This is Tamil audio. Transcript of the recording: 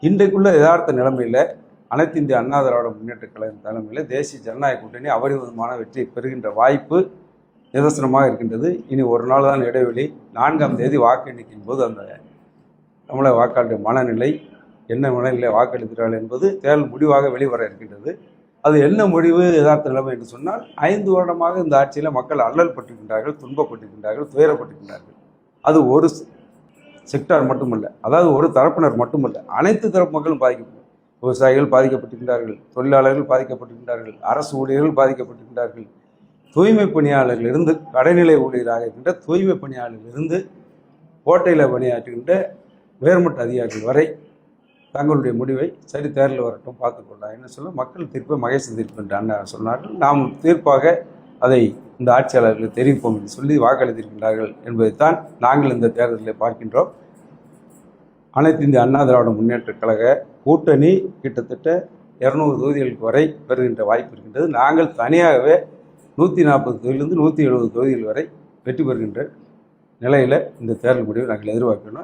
இன்றைக்குள்ள யதார்த்த நிலைமையில் அனைத்து இந்திய அண்ணா திராவிட முன்னேற்ற கழகம் தலைமையில் தேசிய ஜனநாயக கூட்டணி அபரிமிதமான வெற்றியை பெறுகின்ற வாய்ப்பு நிதர்சனமாக இருக்கின்றது. இனி ஒரு நாள் தான் இடைவெளி. 4ஆம் தேதி வாக்கு எண்ணிக்கையின் போது அந்த தமிழக வாக்காளர் மனநிலை என்ன மனநிலை வாக்களிக்கிறார்கள் என்பது தேர்தல் முடிவாக வெளிவர இருக்கின்றது. அது என்ன முடிவு யதார்த்த நிலைமை என்று சொன்னால் 5 வருடமாக இந்த ஆட்சியில் மக்கள் அல்லல் பட்டிருக்கின்றார்கள், துன்பப்பட்டிருக்கின்றார்கள், துயரப்பட்டிருக்கின்றார்கள். அது ஒரு செக்டார் மட்டுமல்ல, அதாவது ஒரு தரப்பினர் மட்டுமல்ல, அனைத்து தரப்பு மக்களும் பாதிக்கப்படும். விவசாயிகள் பாதிக்கப்பட்டிருக்கின்றார்கள், தொழிலாளர்கள் பாதிக்கப்பட்டிருக்கின்றார்கள், அரசு ஊழியர்கள் பாதிக்கப்பட்டிருக்கின்றார்கள், தூய்மை பணியாளர்கள் இருந்து கடைநிலை ஊழியராக இருக்கின்ற தூய்மை பணியாளர்கள் இருந்து கோட்டையில் பணியாற்றுகின்ற உயர்மட்ட அதிகாரிகள் வரை தங்களுடைய முடிவை சரி தேர்தல் வரட்டும் பார்த்துக்கொள்ளலாம் என்ன சொல்ல மக்கள் தீர்ப்பை மகேசன் தீர்ப்பு என்று அண்ணா சொன்னார்கள். நாம் தீர்ப்பாக அதை இந்த ஆட்சியாளர்களுக்கு தெரிவிப்போம் என்று சொல்லி வாக்களித்திருக்கின்றார்கள் என்பதைத்தான் நாங்கள் இந்த தேர்தலில் பார்க்கின்றோம். அனைத்து இந்திய அண்ணா திராவிட முன்னேற்ற கழக கூட்டணி கிட்டத்தட்ட 200 தொகுதிகளுக்கு வரை பெறுகின்ற வாய்ப்பு இருக்கின்றது. நாங்கள் தனியாகவே 140 தொகுதியிலிருந்து 170 தொகுதிகள் வரை வெற்றி பெறுகின்ற நிலையில் இந்த தேர்தல் முடிவை நாங்கள் எதிர்பார்க்கிறோம்.